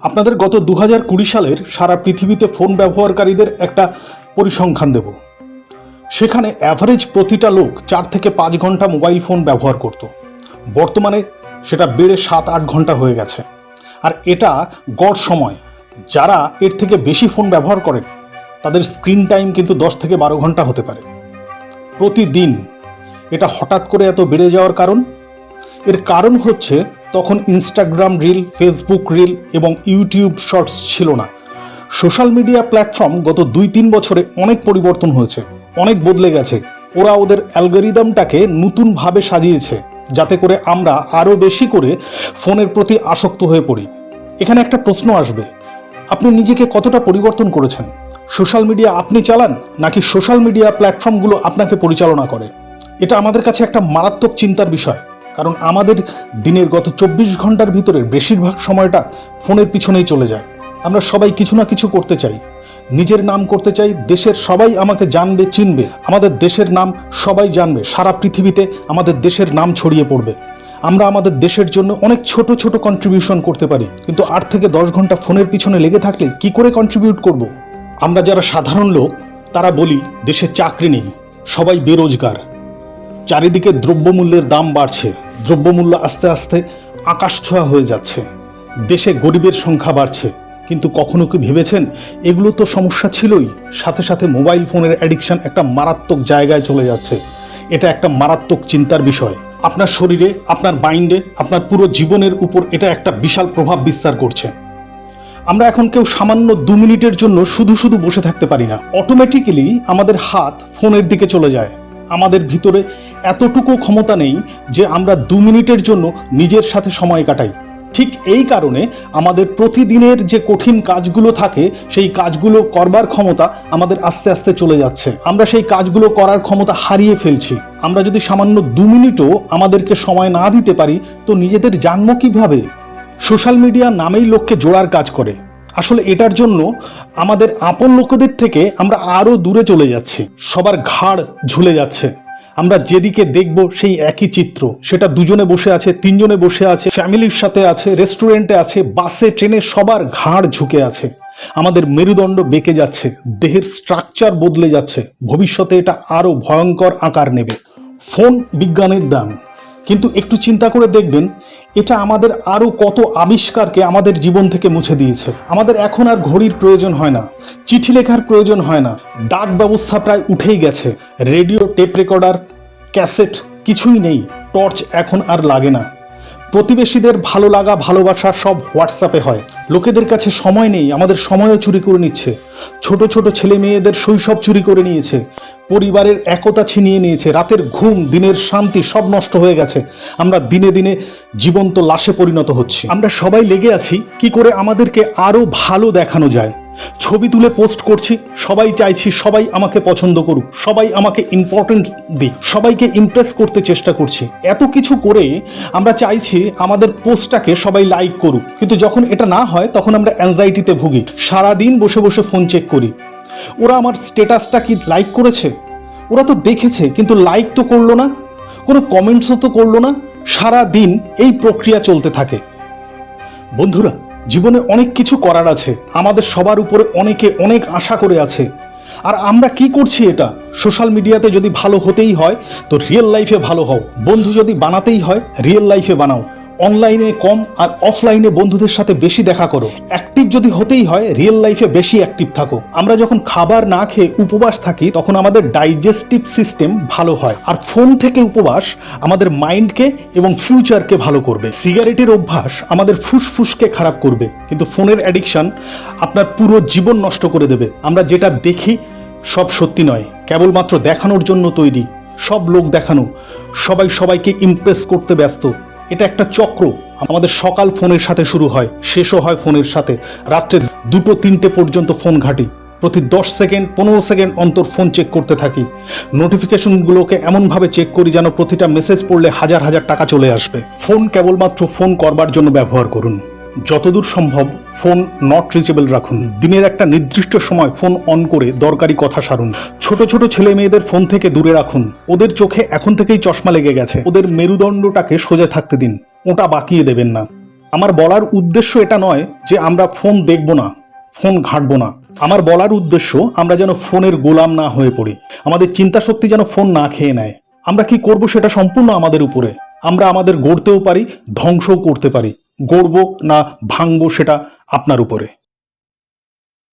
আপনাদের গত 2020 সালের সারা পৃথিবীতে ফোন ব্যবহারকারীদের একটা পরিসংখ্যান দেব। সেখানে অ্যাভারেজ প্রতিটা লোক 4 থেকে 5 ঘন্টা মোবাইল ফোন ব্যবহার করত। বর্তমানে সেটা বেড়ে 7-8 ঘন্টা হয়ে গেছে। আর এটা গড় সময়। যারা এর থেকে বেশি ফোন ব্যবহার করেন তাদের স্ক্রিন টাইম কিন্তু 10 থেকে 12 ঘন্টা হতে পারে প্রতিদিন। এটা হঠাৎ করে এত বেড়ে যাওয়ার কারণ? এর কারণ হচ্ছে তখন ইনস্টাগ্রাম রিল, ফেসবুক রিল এবং ইউটিউব শর্টস ছিল না। সোশ্যাল মিডিয়া প্ল্যাটফর্ম গত 2-3 বছরে অনেক পরিবর্তন হয়েছে, অনেক বদলে গেছে। ওরা ওদের অ্যালগরিদমটাকে নতুনভাবে সাজিয়েছে যাতে করে আমরা আরও বেশি করে ফোনের প্রতি আসক্ত হয়ে পড়ি। এখানে একটা প্রশ্ন আসবে, আপনি নিজেকে কতটা পরিবর্তন করেছেন? সোশ্যাল মিডিয়া আপনি চালান নাকি সোশ্যাল মিডিয়া প্ল্যাটফর্মগুলো আপনাকে পরিচালনা করে? এটা আমাদের কাছে একটা মারাত্মক চিন্তার বিষয়, কারণ আমাদের দিনের গত 24 ঘন্টার ভিতরে বেশিরভাগ সময়টা ফোনের পিছনেই চলে যায়। আমরা সবাই কিছু না কিছু করতে চাই, নিজের নাম করতে চাই, দেশের সবাই আমাকে জানবে, চিনবে, আমাদের দেশের নাম সবাই জানবে, সারা পৃথিবীতে আমাদের দেশের নাম ছড়িয়ে পড়বে। আমরা আমাদের দেশের জন্য অনেক ছোট ছোট কন্ট্রিবিউশন করতে পারি, কিন্তু 8 থেকে 10 ঘন্টা ফোনের পিছনে লেগে থাকলে কি করে কন্ট্রিবিউট করব? আমরা যারা সাধারণ লোক তারা বলি দেশে চাকরি নেই, সবাই বেরোজগার, চারিদিকে দ্রব্যমূল্যের দাম বাড়ছে, দ্রব্যমূল্য আস্তে আস্তে আকাশ ছোঁয়া হয়ে যাচ্ছে, দেশে গরিবের সংখ্যা বাড়ছে। কিন্তু কখনো কি ভেবেছেন এগুলো তো সমস্যা ছিলই, সাথে সাথে মোবাইল ফোনের অ্যাডিকশন একটা মারাত্মক জায়গায় চলে যাচ্ছে। এটা একটা মারাত্মক চিন্তার বিষয়। আপনার শরীরে, আপনার মাইন্ডে, আপনার পুরো জীবনের উপর এটা একটা বিশাল প্রভাব বিস্তার করছে। আমরা এখন কেউ সামান্য 2 মিনিটের জন্য শুধু শুধু বসে থাকতে পারি না। অটোমেটিক্যালি আমাদের হাত ফোনের দিকে চলে যায়। আমাদের ভিতরে এতটুকু ক্ষমতা নেই যে আমরা 2 মিনিটের জন্য নিজের সাথে সময় কাটাই। ঠিক এই কারণে আমাদের প্রতিদিনের যে কঠিন কাজগুলো থাকে সেই কাজগুলো করবার ক্ষমতা আমাদের আস্তে আস্তে চলে যাচ্ছে। আমরা সেই কাজগুলো করার ক্ষমতা হারিয়ে ফেলছি। আমরা যদি সামান্য 2 মিনিটও আমাদেরকে সময় না দিতে পারি তো নিজেদের জানবো কিভাবে? সোশ্যাল মিডিয়া নামেই লোককে জোড়ার কাজ করে। আসলে এটার জন্য আমাদের আপন লোকেদের থেকে আমরা আরো দূরে চলে যাচ্ছি। সবার ঘাড় ঝুলে যাচ্ছে। আমরা যেদিকে দেখব সেই একই চিত্র। সেটা 2 জনে বসে আছে, 3 জনে বসে আছে, ফ্যামিলির সাথে আছে, রেস্টুরেন্টে আছে, বাসে, ট্রেনে, সবার ঘাড় ঝুঁকে আছে। আমাদের মেরুদণ্ড বেঁকে যাচ্ছে, দেহের স্ট্রাকচার বদলে যাচ্ছে। ভবিষ্যতে এটা আরো ভয়ঙ্কর আকার নেবে। ফোন বিজ্ঞানের দান, কিন্তু একটু চিন্তা করে দেখবেন এটা আমাদের আরো কত আবিষ্কারকে আমাদের জীবন থেকে মুছে দিয়েছে। আমাদের এখন আর ঘড়ির প্রয়োজন হয় না, চিঠি লেখার প্রয়োজন হয় না, ডাক ব্যবস্থা প্রায় উঠেই গেছে। রেডিও, টেপ রেকর্ডার, ক্যাসেট কিছুই নেই, টর্চ এখন আর লাগে না। প্রতিবেশীদের ভালো লাগা, ভালোবাসা সব হোয়াটসঅ্যাপে হয়। লোকেদের কাছে সময় নেই, আমাদের সময়ও চুরি করে নিচ্ছে। ছোট ছোট ছেলে মেয়েদের শৈশব চুরি করে নিয়েছে, পরিবারের একতা ছিনিয়ে নিয়েছে, রাতের ঘুম, দিনের শান্তি সব নষ্ট হয়ে গেছে। আমরা দিনে দিনে জীবন্ত লাশে পরিণত হচ্ছি। আমরা সবাই লেগে আছি কি করে আমাদেরকে আরো ভালো দেখানো যায়। ছবি তুলে পোস্ট করছি, সবাই চাইছি সবাই আমাকে পছন্দ করুক, সবাই আমাকে ইম্পর্টেন্ট দিক, সবাইকে ইমপ্রেস করতে চেষ্টা করছি। এত কিছু করে আমরা চাইছি আমাদের পোস্টটাকে সবাই লাইক করুক, কিন্তু যখন এটা না হয় তখন আমরা অ্যাংজাইটিতে ভুগি। সারাদিন বসে বসে ফোন চেক করি, ওরা আমার স্ট্যাটাসটা কি লাইক করেছে? ওরা তো দেখেছে কিন্তু লাইক তো করলো না, কোনো কমেন্টসও তো করলো না। সারা দিন এই প্রক্রিয়া চলতে থাকে। বন্ধুরা, জীবনে অনেক কিছু করার আছে, আমাদের সবার উপরে অনেকে অনেক আশা করে আছে। আর আমরা কি করছি? এটা সোশ্যাল মিডিয়াতে যদি ভালো হতেই হয় তো রিয়েল লাইফে ভালো হও। বন্ধু যদি বানাতেই হয় রিয়েল লাইফে বানাও। অনলাইনে কম আর অফলাইনে বন্ধুদের সাথে বেশি দেখা করো। অ্যাক্টিভ যদি হতেই হয় রিয়েল লাইফে বেশি অ্যাক্টিভ থাকো। আমরা যখন খাবার না খেয়ে উপবাস থাকি তখন আমাদের ডাইজেস্টিভ সিস্টেম ভালো হয়। আর ফোন থেকে উপবাস আমাদের মাইন্ডকে এবং ফিউচারকে ভালো করবে। সিগারেটের অভ্যাস আমাদের ফুসফুসকে খারাপ করবে, কিন্তু ফোনের অ্যাডিকশন আপনার পুরো জীবন নষ্ট করে দেবে। আমরা যেটা দেখি সব সত্যি নয়, কেবলমাত্র দেখানোর জন্য তৈরি। সব লোক দেখানো, সবাই সবাইকে ইমপ্রেস করতে ব্যস্ত। এটা একটা চক্র। আমাদের সকাল ফোনের সাথে শুরু হয়, শেষও হয় ফোনের সাথে। রাত্রে 2-3টে পর্যন্ত ফোন ঘাঁটি। প্রতি 10 সেকেন্ড 15 সেকেন্ড অন্তর ফোন চেক করতে থাকি। নোটিফিকেশনগুলোকে এমনভাবে চেক করি যেন প্রতিটা মেসেজ পড়লে হাজার হাজার টাকা চলে আসবে। ফোন কেবলমাত্র ফোন করবার জন্য ব্যবহার করুন। যতদূর সম্ভব ফোন নট রিচেবল রাখুন। দিনের একটা নির্দিষ্ট সময় ফোন অন করে দরকারি কথা সারুন। ছোট ছোট ছেলে মেয়েদের ফোন থেকে দূরে রাখুন। ওদের চোখে এখন থেকেই চশমা লেগে গেছে, ওদের মেরুদণ্ডটাকে সোজা থাকতে দিন, ওটা বাঁকিয়ে দেবেন না। আমার বলার উদ্দেশ্য এটা নয় যে আমরা ফোন দেখব না, ফোন ঘাঁটবো না। আমার বলার উদ্দেশ্য আমরা যেন ফোনের গোলাম না হয়ে পড়ি, আমাদের চিন্তা শক্তি যেন ফোন না খেয়ে নেয়। আমরা কি করব সেটা সম্পূর্ণ আমাদের উপরে। আমরা আমাদের গড়তেও পারি, ধ্বংসও করতে পারি। গড়বো না ভাঙবো সেটা আপনার উপরে।